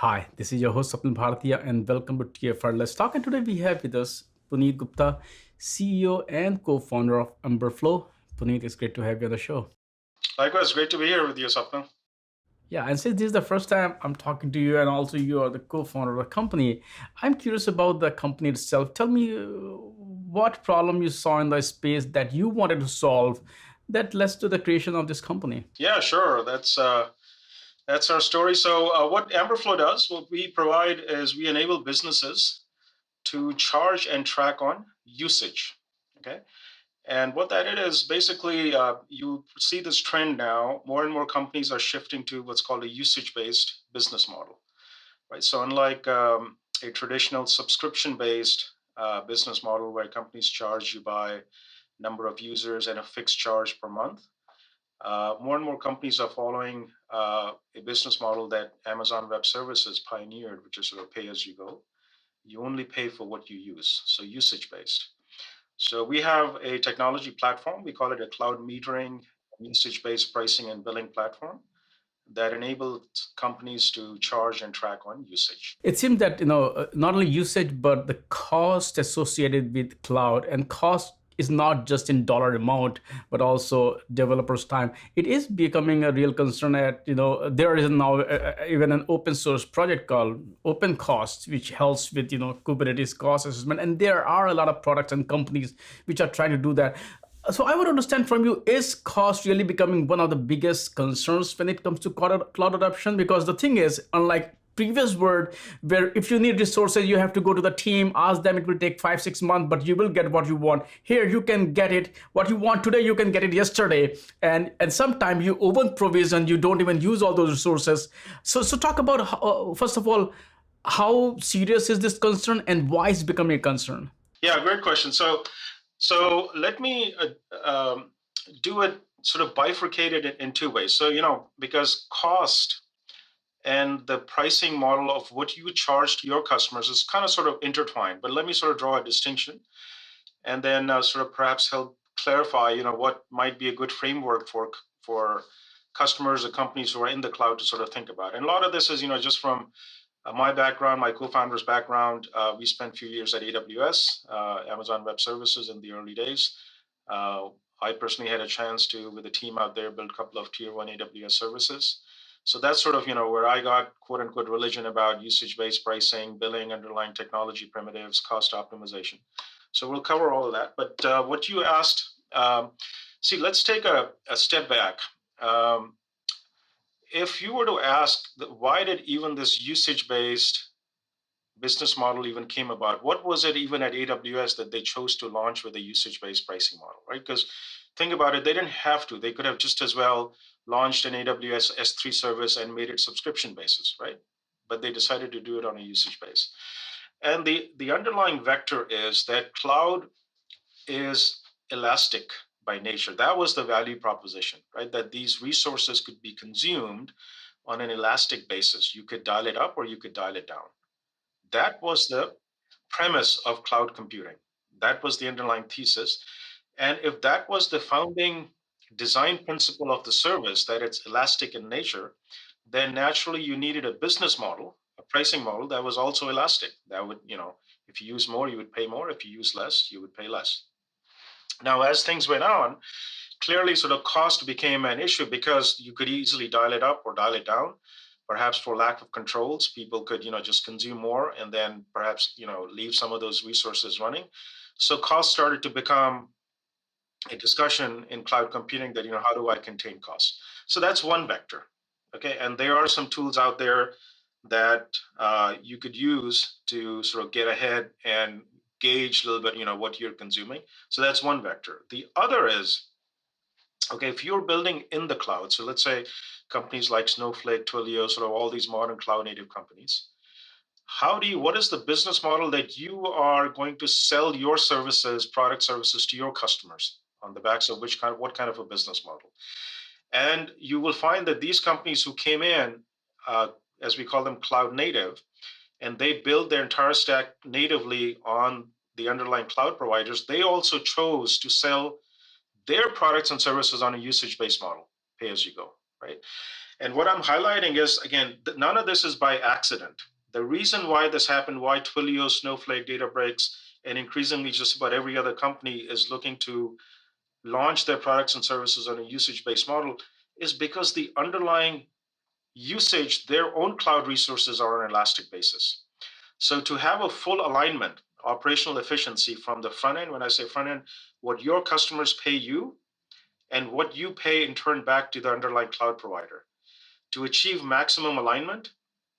Hi, this is your host Swapnil Bhartiya and welcome to TFR Let's Talk. And today we have with us Puneet Gupta, CEO and co-founder of Amberflo. Puneet, it's great to have you on the show. Likewise, great to be here with you, Swapnil. Yeah, and since this is the first time I'm talking to you and also you are the co-founder of the company, I'm curious about the company itself. Tell me what problem you saw in the space that you wanted to solve that led to the creation of this company. Yeah, sure. That's our story. So, what Amberflow does, what we provide is we enable businesses to charge and track on usage. Okay, and what that is basically, you see this trend now. More and more companies are shifting to what's called a usage-based business model, right? So, unlike a traditional subscription-based business model where companies charge you by number of users and a fixed charge per month. More and more companies are following a business model that Amazon Web Services pioneered, which is sort of pay as you go. You only pay for what you use, so usage based. So we have a technology platform. We call it a cloud metering, usage based pricing and billing platform that enables companies to charge and track on usage. It seems that not only usage but the cost associated with cloud and cost is not just in dollar amount but also developers time. It is becoming a real concern. At there is now even an open source project called open cost which helps with Kubernetes cost assessment, and there are a lot of products and companies which are trying to do that. So I would understand from you, is cost really becoming one of the biggest concerns when it comes to cloud adoption? Because the thing is, unlike previous word where if you need resources you have to go to the team, ask them, it will take 5 6 months but you will get what you want. Here you can get it what you want today, you can get it yesterday, and sometimes you over provision, you don't even use all those resources. So talk about first of all, how serious is this concern and why it's becoming a concern? Yeah, great question. So let me do it sort of bifurcated in two ways. So because cost and the pricing model of what you charge to your customers is kind of sort of intertwined. But let me sort of draw a distinction, and then sort of perhaps help clarify, what might be a good framework for customers or companies who are in the cloud to sort of think about. And a lot of this is, just from my background, my co-founder's background. We spent a few years at AWS, Amazon Web Services, in the early days. Uh, I personally had a chance to, with a team out there, build a couple of tier one AWS services. So that's sort of where I got quote unquote religion about usage-based pricing, billing, underlying technology primitives, cost optimization. So we'll cover all of that. But what you asked, see, let's take a step back. Um, if you were to ask, why did even this usage-based business model even came about? What was it even at AWS that they chose to launch with a usage-based pricing model, right? Because think about it, they didn't have to. They could have just as well launched an AWS S3 service and made it subscription basis, right? But they decided to do it on a usage base. And the underlying vector is that cloud is elastic by nature. That was the value proposition, right? That these resources could be consumed on an elastic basis. You could dial it up or you could dial it down. That was the premise of cloud computing. That was the underlying thesis. And if that was the founding design principle of the service, that it's elastic in nature, then naturally you needed a business model, a pricing model that was also elastic. That would, if you use more, you would pay more. If you use less, you would pay less. Now, as things went on, clearly sort of cost became an issue because you could easily dial it up or dial it down. Perhaps for lack of controls, people could, just consume more and then perhaps, leave some of those resources running. So cost started to become a discussion in cloud computing that, how do I contain costs? So that's one vector. Okay. And there are some tools out there that you could use to sort of get ahead and gauge a little bit, what you're consuming. So that's one vector. The other is, okay, if you're building in the cloud, so let's say companies like Snowflake, Twilio, sort of all these modern cloud native companies, what is the business model that you are going to sell your services, product services to your customers on the backs of what kind of a business model? And you will find that these companies who came in, uh, as we call them cloud native, and they build their entire stack natively on the underlying cloud providers, they also chose to sell their products and services on a usage-based model, pay as you go, right? And what I'm highlighting is, again, none of this is by accident. The reason why this happened, why Twilio, Snowflake, Databricks, and increasingly just about every other company is looking to launch their products and services on a usage-based model, is because the underlying usage, their own cloud resources are on an elastic basis. So to have a full alignment, operational efficiency from the front end, when I say front end, what your customers pay you and what you pay in turn back to the underlying cloud provider. To achieve maximum alignment,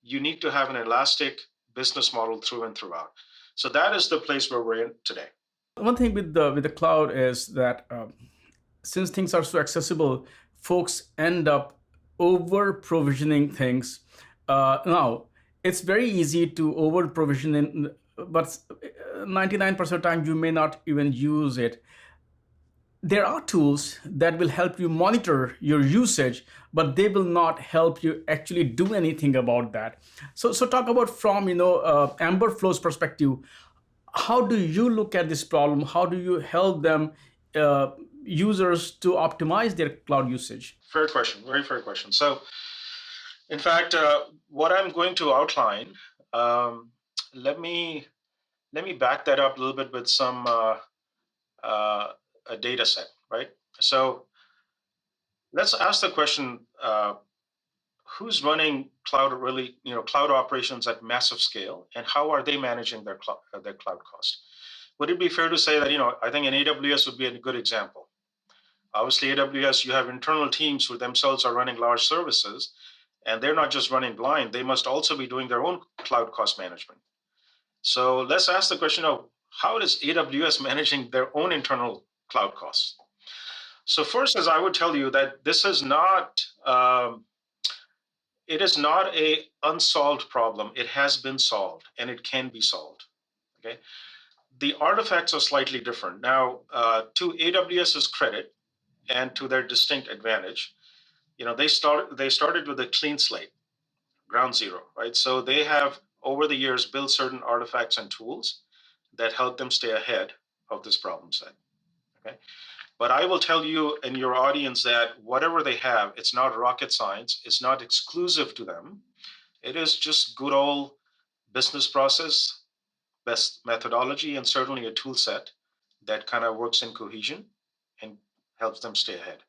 you need to have an elastic business model through and throughout. So that is the place where we're in today. One thing with the cloud is that since things are so accessible, folks end up over provisioning things. Now, it's very easy to over provision, but 99% of the time you may not even use it. There are tools that will help you monitor your usage, but they will not help you actually do anything about that. So talk about from Amberflow's perspective. How do you look at this problem? How do you help them, uh, users, to optimize their cloud usage? Fair question, very fair question. So, in fact, what I'm going to outline, um, let me let me back that up a little bit with some uh, a data set, right? So let's ask the question: who's running cloud really, cloud operations at massive scale, and how are they managing their cloud costs? Would it be fair to say that I think an AWS would be a good example? Obviously, AWS, you have internal teams who themselves are running large services, and they're not just running blind; they must also be doing their own cloud cost management. So let's ask the question of how is AWS managing their own internal cloud costs? So first, as I would tell you that this is not it is not a unsolved problem. It has been solved and it can be solved. Okay, the artifacts are slightly different now. To AWS's credit and to their distinct advantage, they started with a clean slate, ground zero, right? So they have over the years built certain artifacts and tools that help them stay ahead of this problem set. Okay, but I will tell you and your audience that whatever they have, it's not rocket science. It's not exclusive to them. It is just good old business process, best methodology, and certainly a tool set that kind of works in cohesion and helps them stay ahead.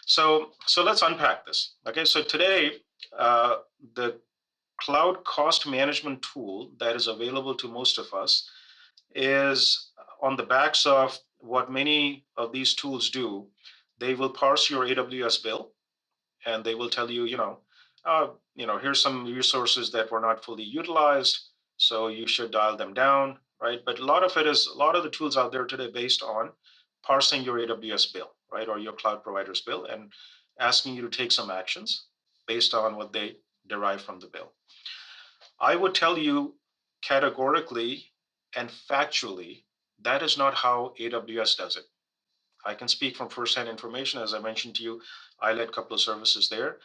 So let's unpack this. Okay, so today, uh, the cloud cost management tool that is available to most of us is on the backs of what many of these tools do. They will parse your AWS bill and they will tell you, here's some resources that were not fully utilized, so you should dial them down, right? But a lot of the tools out there today based on parsing your AWS bill, right, or your cloud provider's bill, and asking you to take some actions based on what they derive from the bill. I would tell you categorically and factually that is not how AWS does it. I can speak from firsthand information. As I mentioned to you, I led a couple of services there.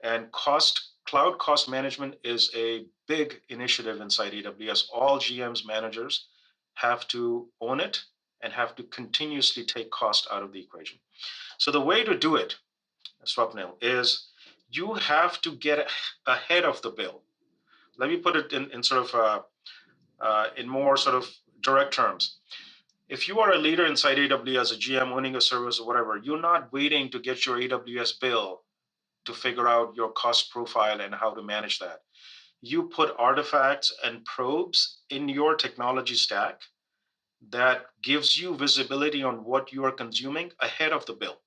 And cloud cost management is a big initiative inside AWS. All GMs, managers have to own it and have to continuously take cost out of the equation. So the way to do it, Swapnil, is you have to get ahead of the bill. Let me put it in sort of in more sort of direct terms. If you are a leader inside AWS, a GM owning a service or whatever, you're not waiting to get your AWS bill to figure out your cost profile and how to manage that. You put artifacts and probes in your technology stack that gives you visibility on what you are consuming ahead of the bill.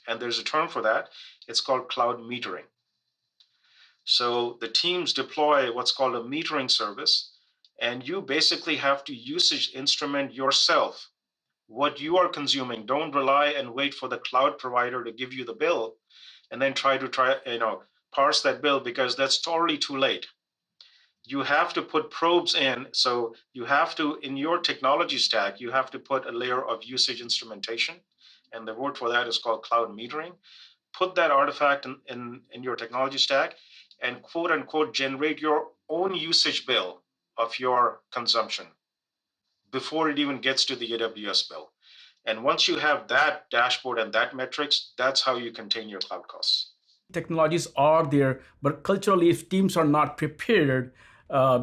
And there's a term for that. It's called cloud metering. So the teams deploy what's called a metering service, and you basically have to usage instrument yourself what you are consuming. Don't rely and wait for the cloud provider to give you the bill and then parse that bill, because that's totally too late. You have to put probes in. So you have to, in your technology stack, you have to put a layer of usage instrumentation. And the word for that is called cloud metering. Put that artifact in your technology stack and quote unquote generate your own usage bill of your consumption before it even gets to the AWS bill. And once you have that dashboard and that metrics, that's how you contain your cloud costs. technologies are there, but culturally, if teams are not prepared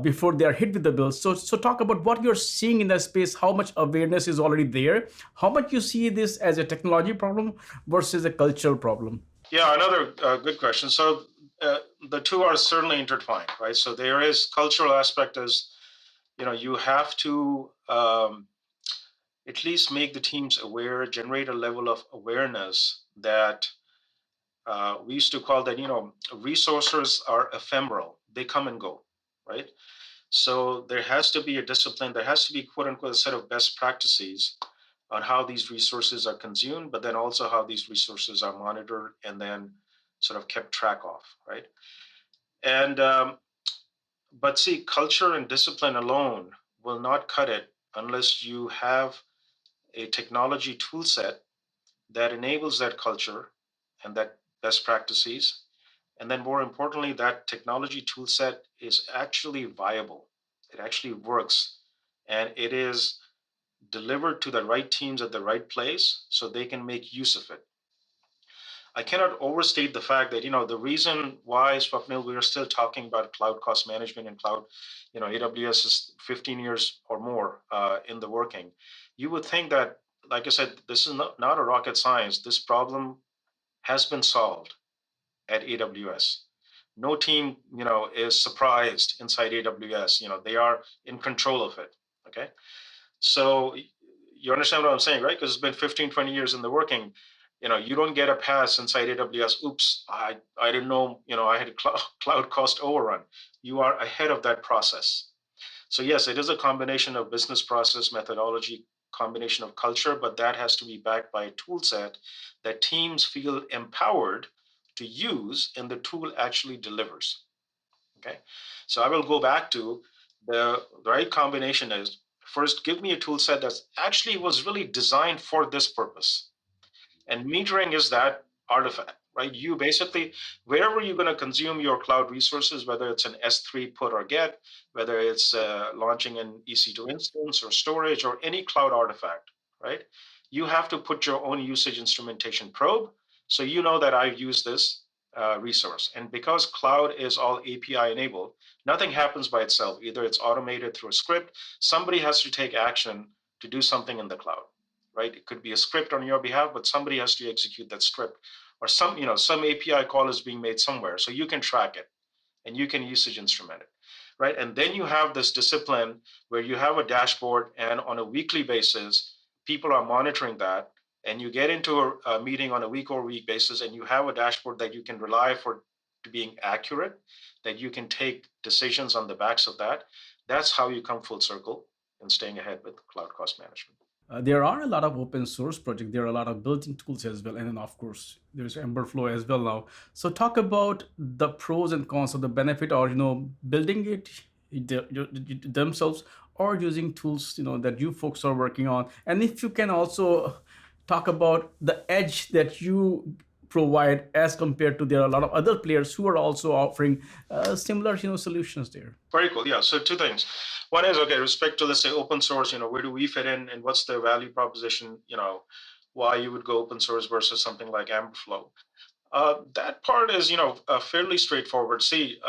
before they are hit with the bill. So talk about what you're seeing in that space. How much awareness is already there? How much you see this as a technology problem versus a cultural problem? Yeah, another good question. So the two are certainly intertwined, right? So there is cultural aspect as you have to at least make the teams aware, generate a level of awareness that we used to call that, resources are ephemeral. They come and go, right? So there has to be a discipline. There has to be, quote unquote, a set of best practices on how these resources are consumed, but then also how these resources are monitored and then sort of kept track of, right? And but see, culture and discipline alone will not cut it unless you have a technology tool set that enables that culture and that best practices. And then more importantly, that technology tool set is actually viable. It actually works and it is delivered to the right teams at the right place so they can make use of it. I cannot overstate the fact that, the reason why, Swapnil, we are still talking about cloud cost management and cloud, AWS is 15 years or more in the working. You would think that, like I said, this is not a rocket science. This problem has been solved at AWS. No team, is surprised inside AWS. They are in control of it. Okay. So you understand what I'm saying, right? Because it's been 15, 20 years in the working. You don't get a pass inside AWS. Oops, I didn't know, I had a cloud cost overrun. You are ahead of that process. So yes, it is a combination of business process methodology, combination of culture, but that has to be backed by a tool set that teams feel empowered to use and the tool actually delivers. Okay. So I will go back to the right combination is first give me a tool set that actually was really designed for this purpose. And metering is that artifact, right? You basically, wherever you're going to consume your cloud resources, whether it's an S3 put or get, whether it's launching an EC2 instance or storage or any cloud artifact, right? You have to put your own usage instrumentation probe. So you know that I've used this resource. And because cloud is all API enabled, nothing happens by itself. Either it's automated through a script, somebody has to take action to do something in the cloud, right? It could be a script on your behalf, but somebody has to execute that script, or some API call is being made somewhere, so you can track it and you can usage instrument it, right? And then you have this discipline where you have a dashboard, and on a weekly basis, people are monitoring that. And you get into a meeting on a week or week basis, and you have a dashboard that you can rely for to being accurate, that you can take decisions on the backs of that. That's how you come full circle in staying ahead with cloud cost management. There are a lot of open source projects. There are a lot of built-in tools as well, and then of course there's Amberflow as well now. So talk about the pros and cons of the benefit, or building it themselves, or using tools that you folks are working on. And if you can also talk about the edge that you provide as compared to, there are a lot of other players who are also offering similar solutions there. Very cool. Yeah. So two things. One is, okay, respect to, let's say, open source, where do we fit in and what's the value proposition, why you would go open source versus something like Amberflow. That part is, fairly straightforward. See,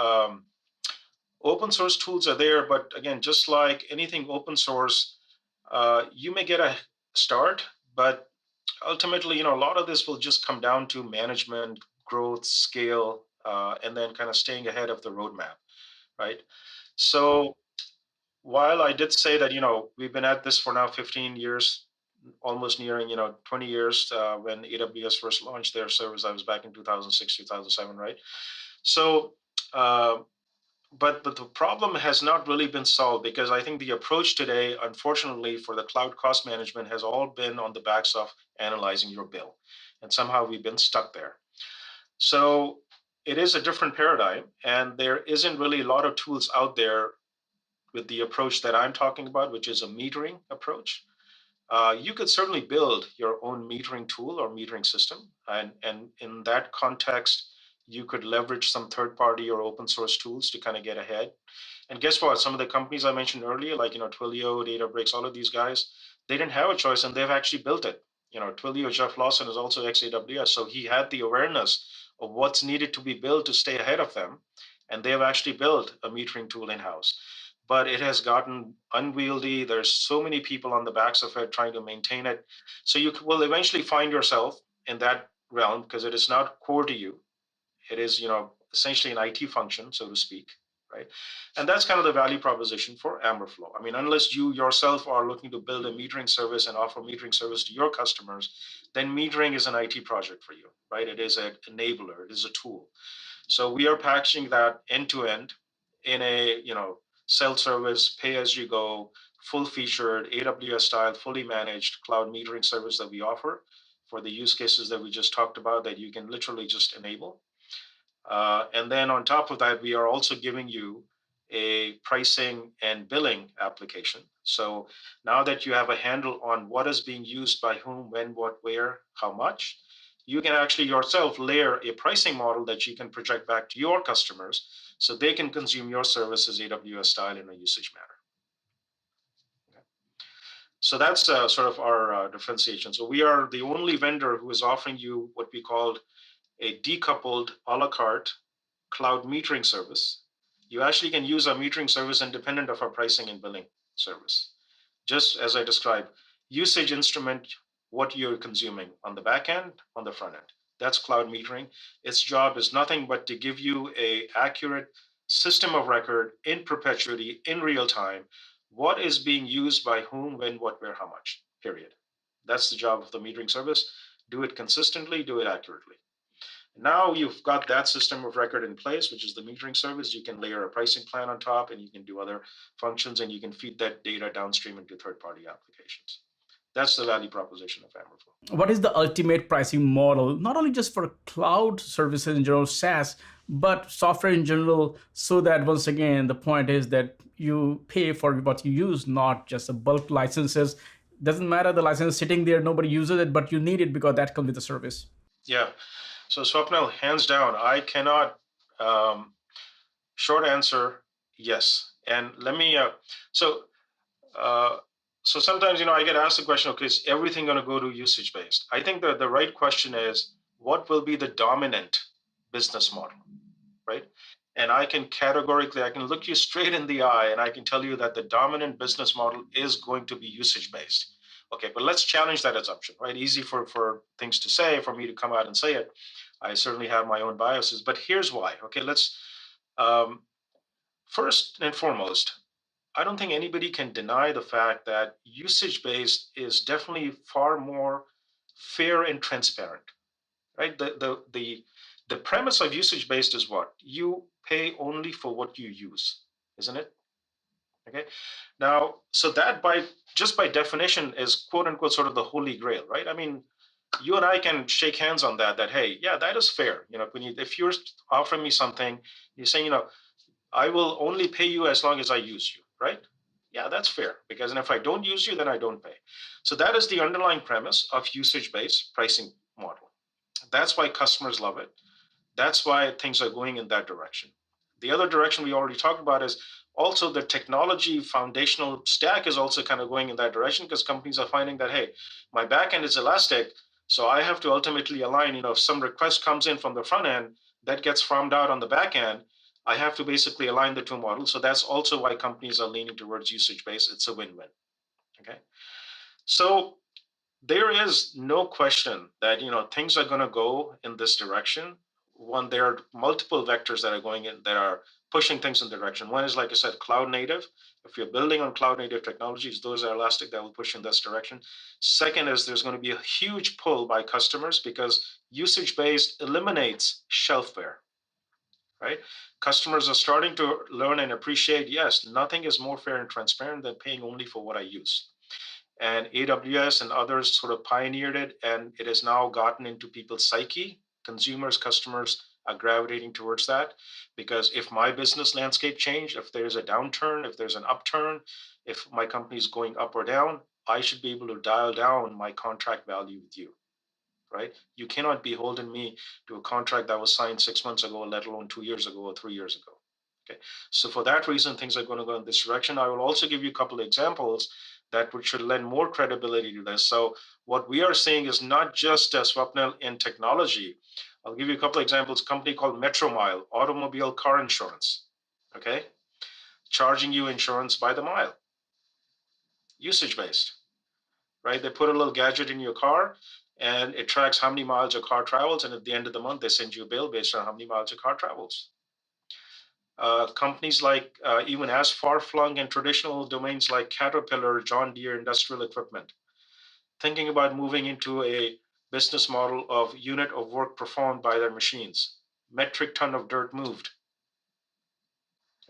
open source tools are there, but again, just like anything open source, you may get a start, but ultimately, a lot of this will just come down to management, growth, scale, and then kind of staying ahead of the roadmap, right? So while I did say that, we've been at this for now 15 years, almost nearing, 20 years, when AWS first launched their service, I was back in 2006, 2007, right? So, uh, but the problem has not really been solved, because I think the approach today, unfortunately, for the cloud cost management has all been on the backs of analyzing your bill. And somehow we've been stuck there. So it is a different paradigm, and there isn't really a lot of tools out there with the approach that I'm talking about, which is a metering approach. You could certainly build your own metering tool or metering system. And in that context, you could leverage some third party or open source tools to kind of get ahead. And guess what? Some of the companies I mentioned earlier, like, Twilio, Databricks, all of these guys, they didn't have a choice and they've actually built it. Twilio, Jeff Lawson is also ex AWS. So he had the awareness of what's needed to be built to stay ahead of them. And they have actually built a metering tool in house. But it has gotten unwieldy. There's so many people on the backs of it trying to maintain it. So you will eventually find yourself in that realm because it is not core to you. It is, essentially an IT function, so to speak, right? And that's kind of the value proposition for Amberflow. I mean, unless you yourself are looking to build a metering service and offer metering service to your customers, then metering is an IT project for you, right? It is an enabler, it is a tool. So we are packaging that end to end in a, self-service, pay-as-you-go, full-featured, AWS style, fully managed cloud metering service that we offer for the use cases that we just talked about that you can literally just enable. And then on top of that, we are also giving you a pricing and billing application. So now that you have a handle on what is being used by whom, when, what, where, how much, you can actually yourself layer a pricing model that you can project back to your customers so they can consume your services AWS style in a usage manner. Okay. So that's sort of our differentiation. So we are the only vendor who is offering you what we call a decoupled a la carte cloud metering service. You actually can use our metering service independent of our pricing and billing service. Just as I described, usage instrument what you're consuming on the back end, on the front end. That's cloud metering. Its job is nothing but to give you a accurate system of record in perpetuity, in real time, what is being used by whom, when, what, where, how much, period. That's the job of the metering service. Do it consistently, do it accurately. Now you've got that system of record in place, which is the metering service. You can layer a pricing plan on top and you can do other functions and you can feed that data downstream into third-party applications. That's the value proposition of Amberflow. What is the ultimate pricing model, not only just for cloud services in general, SaaS, but software in general, so that once again, the point is that you pay for what you use, not just a bulk licenses. Doesn't matter the license sitting there, nobody uses it, but you need it because that comes with the service. Yeah. So Swapnil, hands down, I cannot. Um, Short answer, yes. And let me. So uh, so sometimes I get asked the question, okay, is everything going to go to usage based? I think that the right question is, what will be the dominant business model, right? And I can look you straight in the eye and I can tell you that the dominant business model is going to be usage based. Okay, but let's challenge that assumption, right? Easy for things to say, for me to come out and say it. I certainly have my own biases, but here's why. Okay, let's um, first and foremost, I don't think anybody can deny the fact that usage based is definitely far more fair and transparent, right? The premise of usage based is what? You pay only for what you use, isn't it? Okay. Now, so that by definition is quote unquote sort of the holy grail, right? I mean, you and I can shake hands on that. That hey, yeah, that is fair. If you're offering me something, you're saying, I will only pay you as long as I use you, right? Yeah, that's fair because if I don't use you, then I don't pay. So that is the underlying premise of usage-based pricing model. That's why customers love it. That's why things are going in that direction. The other direction we already talked about is also the technology foundational stack is also kind of going in that direction because companies are finding that, hey, my backend is elastic. So I have to ultimately align, if some request comes in from the front end that gets farmed out on the back end, I have to basically align the two models. So that's also why companies are leaning towards usage based. It's a win-win. Okay. So there is no question that things are going to go in this direction. One, there are multiple vectors that are going in that are pushing things in the direction. One is, like I said, cloud native. If you're building on cloud native technologies, those are elastic, that will push in this direction. Second is there's going to be a huge pull by customers because usage based eliminates shelfware, right? Customers are starting to learn and appreciate, yes, nothing is more fair and transparent than paying only for what I use. And AWS and others sort of pioneered it, and it has now gotten into people's psyche. Consumers, customers are gravitating towards that because if my business landscape changed, if there's a downturn, if there's an upturn, if my company is going up or down, I should be able to dial down my contract value with you, right? You cannot be holding me to a contract that was signed 6 months ago, let alone 2 years ago or 3 years ago. Okay, so for that reason, things are going to go in this direction. I will also give you a couple of examples that should lend more credibility to this. So what we are seeing is not just Swapnil in technology. I'll give you a couple of examples. A company called Metromile, automobile car insurance. Okay, charging you insurance by the mile, usage based, right? They put a little gadget in your car and it tracks how many miles your car travels. And at the end of the month, they send you a bill based on how many miles your car travels. Companies like even as far flung and traditional domains like Caterpillar, John Deere Industrial Equipment, thinking about moving into a business model of unit of work performed by their machines, metric ton of dirt moved.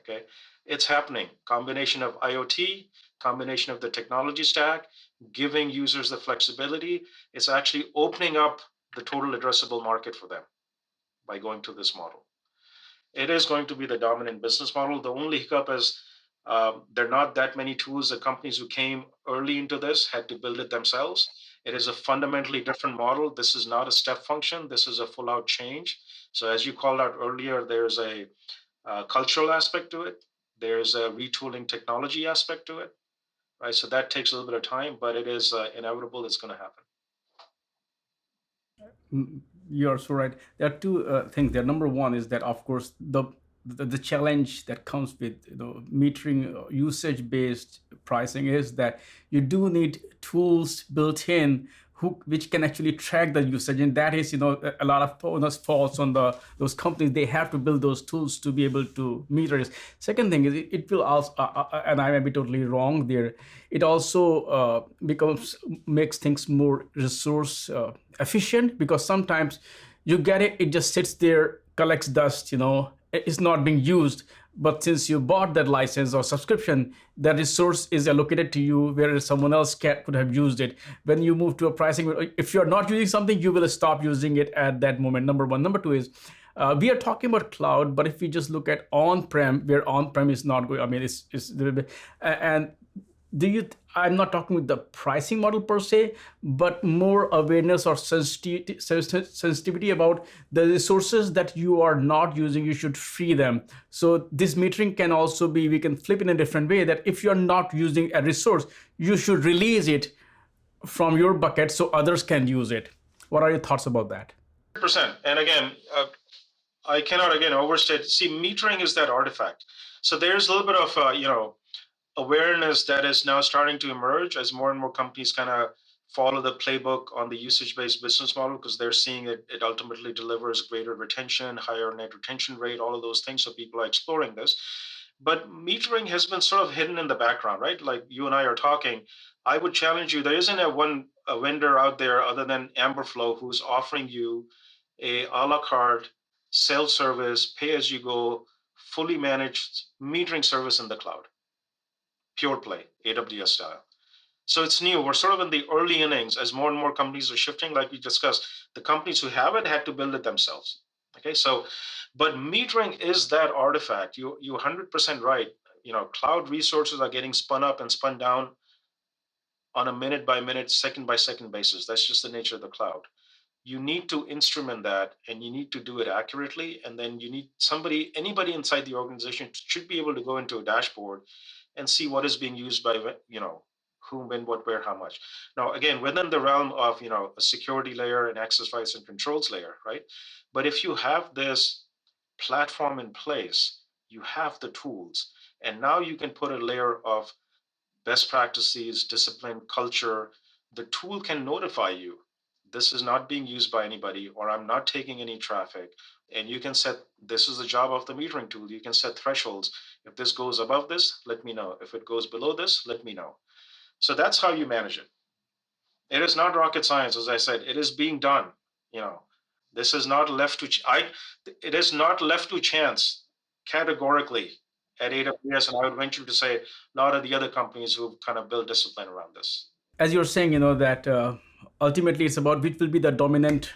Okay, it's happening. Combination of IoT, combination of the technology stack, giving users the flexibility. It's actually opening up the total addressable market for them by going to this model. It is going to be the dominant business model. The only hiccup is there are not that many tools. The companies who came early into this had to build it themselves. It is a fundamentally different model. This is not a step function. This is a full out change. So as you called out earlier, there's a cultural aspect to it. There's a retooling technology aspect to it, right? So that takes a little bit of time, but it is inevitable. It's going to happen. You're so right. There are two things there. Number one is that, of course, the challenge that comes with metering usage based pricing is that you do need tools built in which can actually track the usage, and that is a lot of onus falls on those companies. They have to build those tools to be able to meter it. Second thing is it will also and I may be totally wrong there, it also becomes makes things more resource efficient, because sometimes you get it, it just sits there, collects dust, it's not being used. But since you bought that license or subscription, that resource is allocated to you, whereas someone else could have used it. When you move to a pricing, if you're not using something, you will stop using it at that moment. Number one. Number two is we are talking about cloud, but if we just look at on-prem, where on-prem is not going, I mean, it's a little bit, and I'm not talking with the pricing model per se, but more awareness or sensitivity about the resources that you are not using, you should free them. So this metering can also be, we can flip in a different way, that if you're not using a resource, you should release it from your bucket so others can use it. What are your thoughts about that? 100%. And again, I cannot again overstate. See, metering is that artifact. So there's a little bit of awareness that is now starting to emerge as more and more companies kind of follow the playbook on the usage-based business model, because they're seeing it ultimately delivers greater retention, higher net retention rate, all of those things. So people are exploring this. But metering has been sort of hidden in the background, right? Like you and I are talking. I would challenge you, there isn't a vendor out there other than Amberflo who's offering you a la carte, self-service, pay-as-you-go, fully managed metering service in the cloud, pure play, AWS style. So it's new. We're sort of in the early innings as more and more companies are shifting. Like we discussed, the companies who have it had to build it themselves. Okay, so but metering is that artifact. You 100% right. Cloud resources are getting spun up and spun down on a minute by minute, second by second basis. That's just the nature of the cloud. You need to instrument that, and you need to do it accurately, and then you need anybody inside the organization should be able to go into a dashboard and see what is being used by whom, when, what, where, how much. Now again, within the realm of a security layer and access rights and controls layer, right? But if you have this platform in place, you have the tools, and now you can put a layer of best practices, discipline, culture. The tool can notify you this is not being used by anybody, or I'm not taking any traffic. And you can set, this is the job of the metering tool. You can set thresholds. If this goes above this, let me know. If it goes below this, let me know. So that's how you manage it. It is not rocket science, as I said. It is being done. This is not left to it is not left to chance categorically at AWS, and I would venture to say a lot of the other companies who've kind of built discipline around this. As you're saying, that ultimately it's about which will be the dominant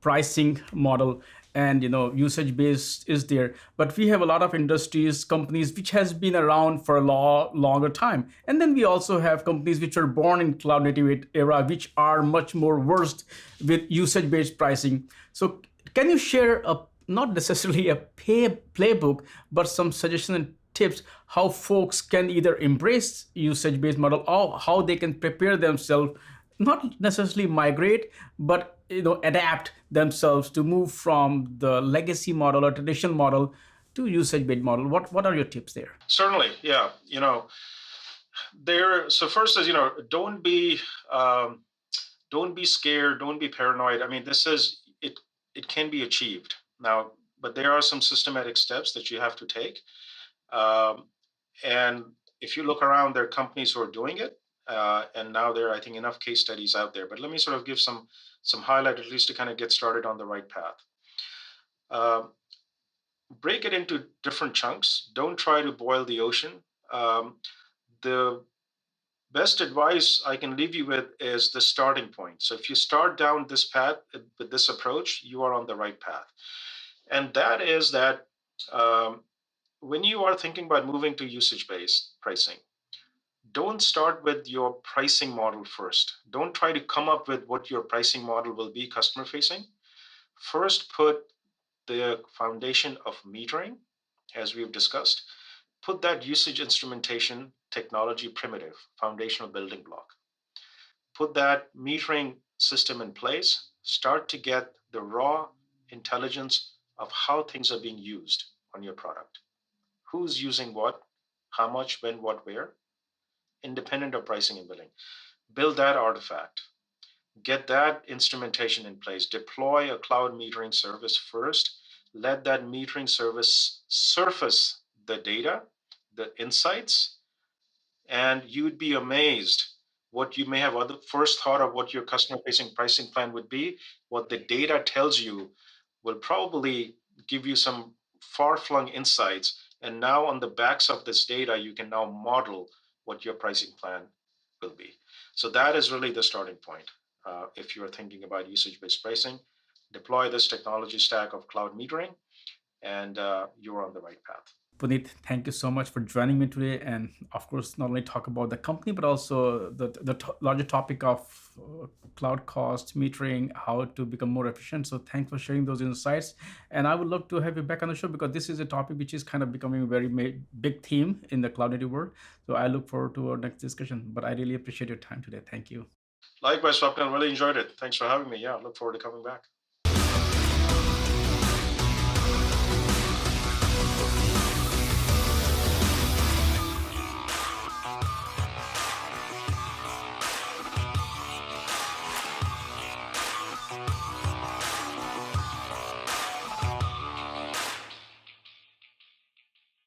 pricing model, and usage based is there. But we have a lot of industries, companies which has been around for a longer time, and then we also have companies which are born in cloud native era, which are much more versed with usage based pricing. So can you share not necessarily a playbook, but some suggestions and tips how folks can either embrace usage based model, or how they can prepare themselves, not necessarily migrate, but adapt themselves to move from the legacy model or traditional model to usage based model? What are your tips there? Certainly, yeah. There. So first is um, don't be scared, don't be paranoid. I mean, this is it. It can be achieved now, but there are some systematic steps that you have to take. Um, and if you look around, there are companies who are doing it, and now there are, I think, enough case studies out there. But let me sort of give some highlight at least to kind of get started on the right path. Uh, Break it into different chunks. Don't try to boil the ocean. The best advice I can leave you with is the starting point. So if you start down this path with this approach, you are on the right path. And that is that um, when you are thinking about moving to usage based pricing, don't start with your pricing model first. Don't try to come up with what your pricing model will be customer facing. First, put the foundation of metering, as we've discussed. Put that usage instrumentation technology primitive, foundational building block. Put that metering system in place. Start to get the raw intelligence of how things are being used on your product. Who's using what, how much, when, what, where, independent of pricing and billing. Build that artifact. Get that instrumentation in place. Deploy a cloud metering service first. Let that metering service surface the data, the insights, and you'd be amazed what you may have other first thought of what your customer facing pricing plan would be. What the data tells you will probably give you some far flung insights. And now, on the backs of this data, you can now model what your pricing plan will be. So, that is really the starting point. If you're thinking about usage based pricing, deploy this technology stack of cloud metering, and you're on the right path. Puneet, thank you so much for joining me today, and of course, not only talk about the company but also the larger topic of cloud cost metering, how to become more efficient. So, thanks for sharing those insights. And I would love to have you back on the show because this is a topic which is kind of becoming a very big theme in the cloud native world. So, I look forward to our next discussion. But I really appreciate your time today. Thank you. Likewise, Swapnil, really enjoyed it. Thanks for having me. Yeah, look forward to coming back.